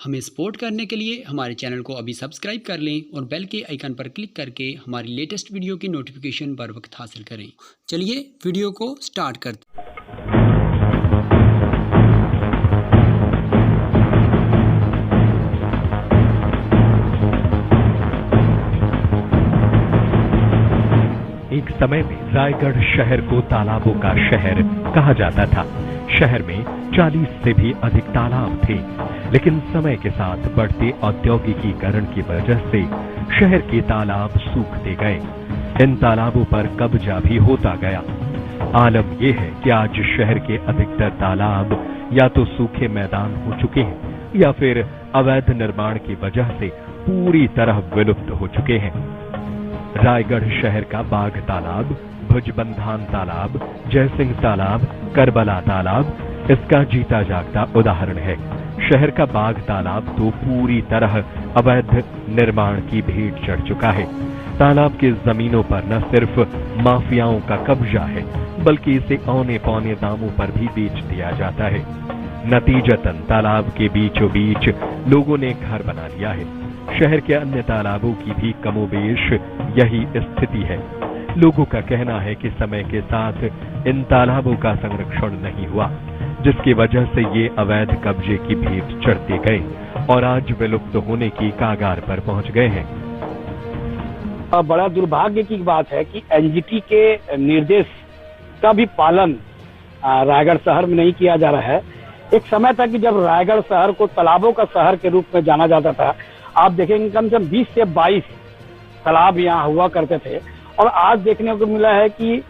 हमें सपोर्ट करने के लिए हमारे चैनल को अभी सब्सक्राइब कर लें और बेल के आइकन पर क्लिक करके हमारी लेटेस्ट वीडियो की नोटिफिकेशन बर वक्त हासिल करें। चलिए वीडियो को स्टार्ट करते हैं। एक समय में रायगढ़ शहर को तालाबों का शहर कहा जाता था। शहर में 40 से भी अधिक तालाब थे, लेकिन समय के साथ बढ़ते औद्योगिकीकरण की वजह से शहर के तालाब सूखते गए। इन तालाबों पर कब्जा भी होता गया। आलम यह है कि आज शहर के अधिकतर तालाब या तो सूखे मैदान हो चुके हैं या फिर अवैध निर्माण की वजह से पूरी तरह विलुप्त हो चुके हैं। रायगढ़ शहर का बाघ तालाब, भुजबंधान तालाब, जयसिंह तालाब, करबला तालाब इसका जीता जागता उदाहरण है। शहर का बाघ तालाब तो पूरी तरह अवैध निर्माण की भेंट चढ़ चुका है। तालाब की जमीनों पर न सिर्फ माफियाओं का कब्जा है, बल्कि इसे औने पौने दामों पर भी बेच दिया जाता है। नतीजतन तालाब के बीचों बीच लोगों ने घर बना लिया है। शहर के अन्य तालाबों की भी कमोबेश यही स्थिति है। लोगों का कहना है कि समय के साथ इन तालाबों का संरक्षण नहीं हुआ, जिसकी वजह से ये अवैध कब्जे की भेंट चढ़ते गए और आज विलुप्त होने की कागार पर पहुंच गए हैं। बड़ा दुर्भाग्य की बात है कि एनजीटी के निर्देश का भी पालन रायगढ़ शहर में नहीं किया जा रहा है। एक समय था कि जब रायगढ़ शहर को तालाबों का शहर के रूप में जाना जाता था। आप देखेंगे कम से कम 20 से 22 तालाब यहाँ हुआ करते थे, और आज देखने को मिला है कि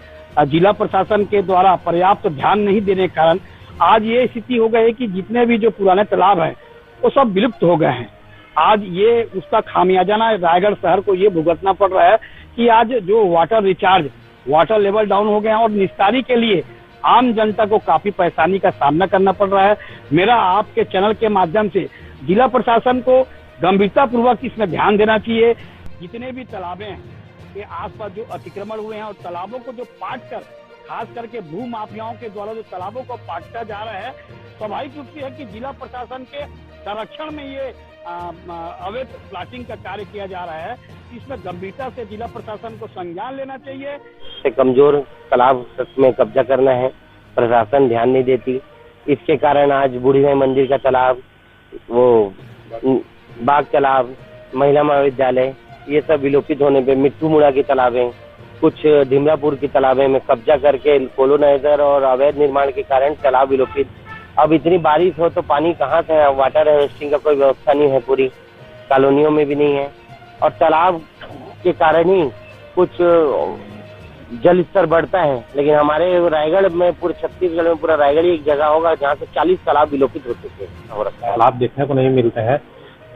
जिला प्रशासन के द्वारा पर्याप्त ध्यान नहीं देने के कारण आज ये स्थिति हो गई है कि जितने भी जो पुराने तालाब हैं वो सब विलुप्त हो गए हैं। आज ये उसका खामियाजाना रायगढ़ शहर को ये भुगतना पड़ रहा है कि आज जो वाटर लेवल डाउन हो गए हैं और निस्तारी के लिए आम जनता को काफी परेशानी का सामना करना पड़ रहा है। मेरा आपके चैनल के माध्यम से जिला प्रशासन को गंभीरता पूर्वक इसमें ध्यान देना चाहिए। जितने भी तालाबें हैं के आसपास जो अतिक्रमण हुए हैं और तालाबों को जो पाट कर, खास करके भू माफियाओं के द्वारा जो तालाबों को पाटता जा रहा है, स्वाभाविक रूप से है कि जिला प्रशासन के संरक्षण में ये अवैध प्लाटिंग का कार्य किया जा रहा है। इसमें गंभीरता से जिला प्रशासन को संज्ञान लेना चाहिए। कमजोर तालाब में कब्जा करना है, प्रशासन ध्यान नहीं देती। इसके कारण आज बूढ़ी माई मंदिर का तालाब, वो बाघ तालाब, महिला महाविद्यालय, ये सब विलोपित होने पे मिट्टू मुड़ा की तालाबें, कुछ धिमरापुर की तालाबें में कब्जा करके कोलोनाइजर और अवैध निर्माण के कारण तालाब विलोपित। अब इतनी बारिश हो तो पानी कहाँ से, वाटर हार्वेस्टिंग का कोई व्यवस्था नहीं है, पूरी कॉलोनियों में भी नहीं है, और तालाब के कारण ही कुछ जल स्तर बढ़ता है। लेकिन हमारे रायगढ़ में, पूरे छत्तीसगढ़ में, पूरा रायगढ़ एक जगह होगा जहाँ से 40 तालाब विलोपित हो चुके हैं और तालाब देखने को नहीं मिलते हैं।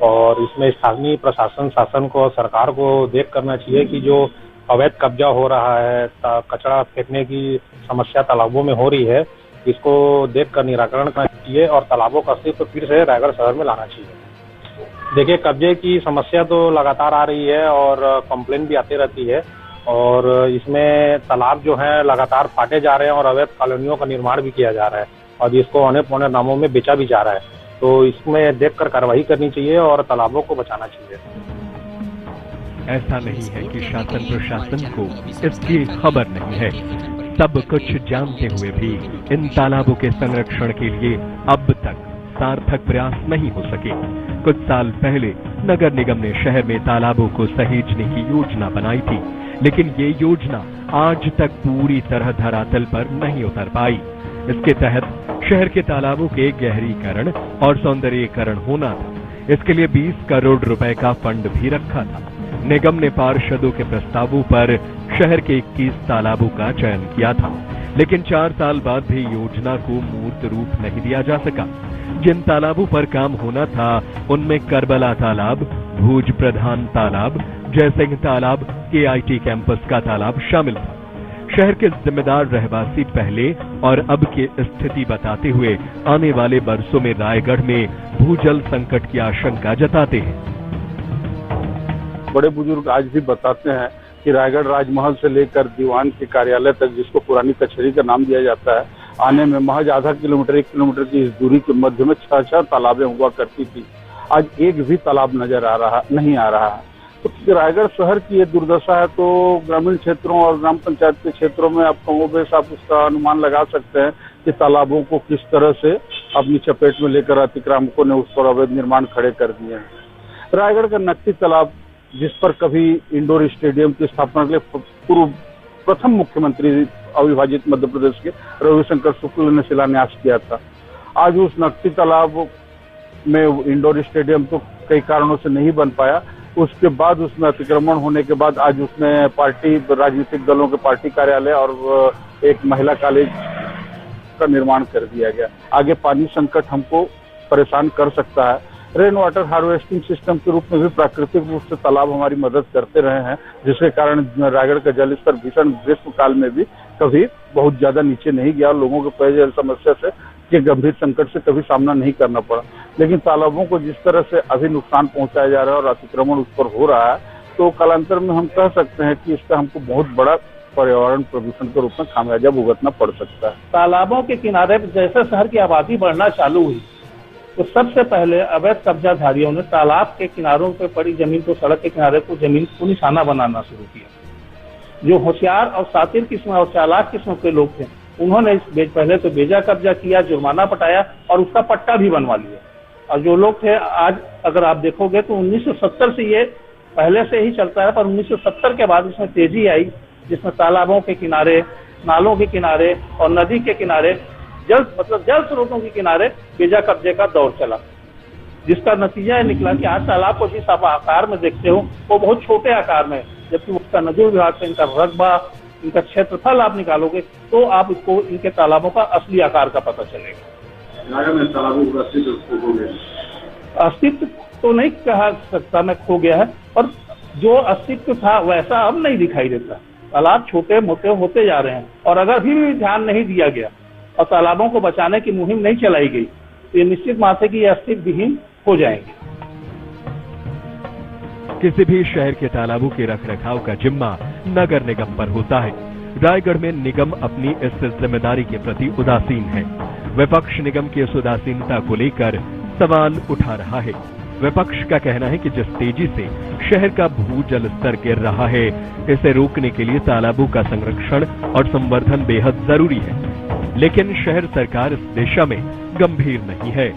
और इसमें स्थानीय प्रशासन, शासन को, सरकार को देख करना चाहिए कि जो अवैध कब्जा हो रहा है, कचरा फेंकने की समस्या तालाबों में हो रही है, इसको देख कर निराकरण करना चाहिए और तालाबों का अस्तित्व फिर से रायगढ़ शहर में लाना चाहिए। देखिए, कब्जे की समस्या तो लगातार आ रही है और कंप्लेन भी आती रहती है, और इसमें तालाब जो है लगातार फाटे जा रहे हैं और अवैध कॉलोनियों का निर्माण भी किया जा रहा है और जिसको औने पौने दामों में बेचा भी जा रहा है। तो इसमें देखकर कार्रवाई करनी चाहिए और तालाबों को बचाना चाहिए। ऐसा नहीं है कि शासन प्रशासन को इसकी खबर नहीं है। सब कुछ जानते हुए भी इन तालाबों के संरक्षण के लिए अब तक सार्थक प्रयास नहीं हो सके। कुछ साल पहले नगर निगम ने शहर में तालाबों को सहेजने की योजना बनाई थी, लेकिन ये योजना आज तक पूरी तरह धरातल पर नहीं उतर पाई। इसके तहत शहर के तालाबों के गहरीकरण और सौंदर्यीकरण होना था। इसके लिए 20 करोड़ रुपए का फंड भी रखा था। निगम ने पार्षदों के प्रस्तावों पर शहर के 21 तालाबों का चयन किया था, लेकिन 4 साल बाद भी योजना को मूर्त रूप नहीं दिया जा सका। जिन तालाबों पर काम होना था उनमें करबला तालाब, भूज प्रधान तालाब, जयसिंह तालाब, KIT कैंपस का तालाब शामिल था। शहर के जिम्मेदार रहवासी पहले और अब की स्थिति बताते हुए आने वाले बरसों में रायगढ़ में भूजल संकट की आशंका जताते हैं। बड़े बुजुर्ग आज भी बताते हैं कि रायगढ़ राजमहल से लेकर दीवान के कार्यालय तक, जिसको पुरानी कचहरी का नाम दिया जाता है, आने में महज आधा किलोमीटर 1 किलोमीटर की इस दूरी के मध्य में 6 तालाबें हुआ करती थी। आज एक भी तालाब नहीं आ रहा है। तो रायगढ़ शहर की ये दुर्दशा है, तो ग्रामीण क्षेत्रों और ग्राम पंचायत के क्षेत्रों में आप कमोबेश आप उसका अनुमान लगा सकते हैं कि तालाबों को किस तरह से अपनी चपेट में लेकर अतिक्रमकों ने उस पर अवैध निर्माण खड़े कर दिए हैं। रायगढ़ का नकटी तालाब, जिस पर कभी इंडोर स्टेडियम की स्थापना के लिए प्रथम मुख्यमंत्री अविभाजित मध्य प्रदेश के रविशंकर शुक्ल ने शिलान्यास किया था, आज उस नकटी तालाब में इंडोर स्टेडियम तो कई कारणों से नहीं बन पाया। उसके बाद उसमें अतिक्रमण होने के बाद आज उसमें राजनीतिक दलों के पार्टी कार्यालय और एक महिला कॉलेज का निर्माण कर दिया गया। आगे पानी संकट हमको परेशान कर सकता है। रेन वाटर हार्वेस्टिंग सिस्टम के रूप में भी प्राकृतिक रूप से तालाब हमारी मदद करते रहे हैं, जिसके कारण रायगढ़ का जल स्तर भीषण ग्रीष्म काल में भी कभी बहुत ज्यादा नीचे नहीं गया। लोगों को पेयजल समस्या से के गंभीर संकट से कभी सामना नहीं करना पड़ा। लेकिन तालाबों को जिस तरह से अभी नुकसान पहुंचाया जा रहा है और अतिक्रमण उस पर हो रहा है, तो कालांतर में हम कह सकते हैं कि इसका हमको बहुत बड़ा पर्यावरण प्रदूषण के रूप में खामियाजा भुगतना पड़ सकता है। तालाबों के किनारे जैसे शहर की आबादी बढ़ना चालू हुई, तो सबसे पहले अवैध कब्जाधारियों ने तालाब के किनारों पर पड़ी जमीन को, सड़क के किनारे को जमीन को निशाना बनाना शुरू किया। जो होशियार और सातिर किस्म और चालाक किस्म के लोग थे, उन्होंने पहले तो बेजा कब्जा किया, जुर्माना पटाया और उसका पट्टा भी बनवा लिया। और जो लोग थे, आज अगर आप देखोगे तो 1970 से ये पहले से ही चलता है, पर 1970 के बाद इसमें तेजी आई, जिसमें तालाबों के किनारे, नालों के किनारे और नदी के किनारे जल स्रोतों के किनारे बेजा कब्जे का दौर चला, जिसका नतीजा ये निकला कि आज तालाब को जिस आप आकार में देखते हो वो बहुत छोटे आकार में, जबकि उसका नदी विभाग से इनका रकबा, इनका क्षेत्रफल आप निकालोगे तो आप इसको इनके तालाबों का असली आकार का पता चलेगा। अस्तित्व तो नहीं कहा सकता मैं खो गया है, पर जो अस्तित्व था वैसा अब नहीं दिखाई देता। तालाब छोटे मोटे होते जा रहे हैं और अगर भी ध्यान नहीं दिया गया और तालाबों को बचाने की मुहिम नहीं चलाई गई तो ये निश्चित बात है कि ये अस्तित्व विहीन हो जाएंगे। किसी भी शहर के तालाबों के रखरखाव का जिम्मा नगर निगम पर होता है। रायगढ़ में निगम अपनी इस जिम्मेदारी के प्रति उदासीन है। विपक्ष निगम की इस उदासीनता को लेकर सवाल उठा रहा है। विपक्ष का कहना है कि जिस तेजी से शहर का भूजल स्तर गिर रहा है, इसे रोकने के लिए तालाबों का संरक्षण और संवर्धन बेहद जरूरी है, लेकिन शहर सरकार इस दिशा में गंभीर नहीं है।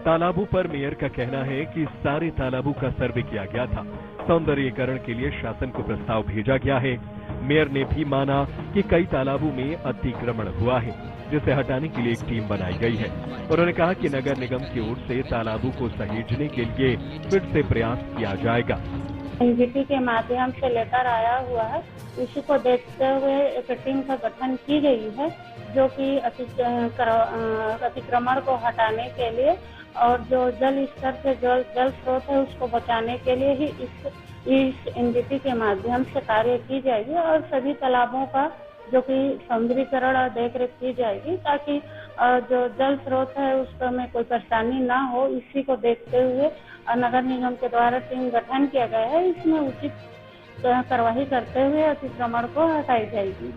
तालाबों पर मेयर का कहना है कि सारे तालाबों का सर्वे किया गया था, सौंदर्यीकरण के लिए शासन को प्रस्ताव भेजा गया है। मेयर ने भी माना कि कई तालाबों में अतिक्रमण हुआ है, जिसे हटाने के लिए एक टीम बनाई गई है। उन्होंने कहा कि नगर निगम की ओर से तालाबों को सहेजने के लिए फिर से प्रयास किया जाएगा। एनजीटी के माध्यम से लेकर आया हुआ है, उसी को देखते हुए एक टीम का गठन की गई है, जो कि अतिक्रमण को हटाने के लिए और जो जल स्तर से जल स्रोत है उसको बचाने के लिए ही इस एनजीटी के माध्यम से कार्य की जाएगी और सभी तालाबों का जो कि सौंदर्यीकरण और देखरेख की जाएगी, ताकि जो जल स्रोत है उसमें कोई परेशानी ना हो। इसी को देखते हुए नगर निगम के द्वारा टीम गठन किया गया है। इसमें उचित कार्रवाई करते हुए अतिक्रमण को हटाई जाएगी।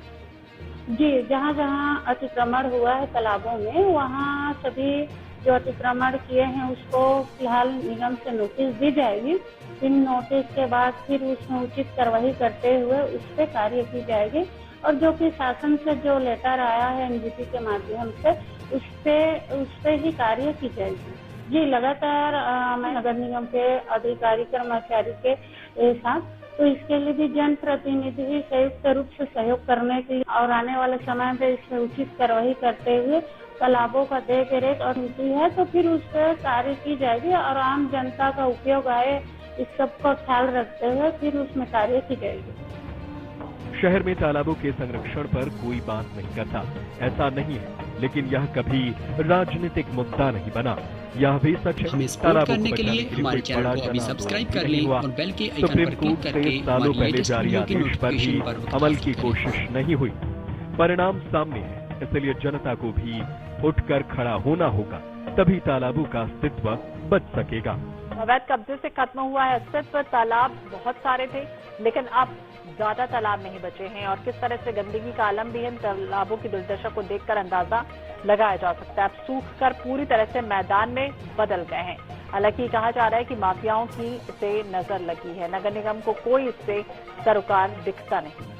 जी, जहाँ जहाँ अतिक्रमण हुआ है तालाबों में, वहाँ सभी जो अतिक्रमण किए हैं उसको फिलहाल निगम से नोटिस दी जाएगी। इन नोटिस के बाद फिर उसमें उचित कार्रवाई करते हुए उस पर कार्य की जाएगी और जो कि शासन से जो लेटर आया है एनजीटी के माध्यम से उस पे ही कार्य की जाएगी। जी, लगातार मैं नगर निगम के अधिकारी कर्मचारी के साथ, तो इसके लिए भी जन प्रतिनिधि भी संयुक्त रूप से सहयोग करने के लिए और आने वाले समय में इसमें उचित कार्रवाई करते हुए तालाबों का देख रेख और नीति है तो फिर उस पर कार्य की जाएगी और आम जनता का उपयोग आए इस सब का ख्याल रखते हुए फिर उसमें कार्य की जाएगी। शहर में तालाबों के संरक्षण पर कोई बात नहीं करता, ऐसा नहीं है, लेकिन यह कभी राजनीतिक मुद्दा नहीं बना। यह भी सच है। हमें सपोर्ट करने के लिए हमारे चैनल को अभी सब्सक्राइब कर लें और बेल के आइकन पर क्लिक करके सालों पहले जारी आदेश पर भी अमल की कोशिश नहीं हुई। परिणाम सामने है, इसलिए जनता को भी उठकर खड़ा होना होगा, तभी तालाबों का अस्तित्व बच सकेगा। अवैध कब्जे से खत्म हुआ है अस्तित्व। तालाब बहुत सारे थे, लेकिन अब ज्यादा तालाब नहीं बचे हैं और किस तरह से गंदगी का आलम भी है। तालाबों की दुर्दशा को देखकर अंदाजा लगाया जा सकता है। अब सूखकर पूरी तरह से मैदान में बदल गए हैं। हालांकि कहा जा रहा है कि माफियाओं की इसे नजर लगी है। नगर निगम को कोई इससे सरोकार दिखता नहीं।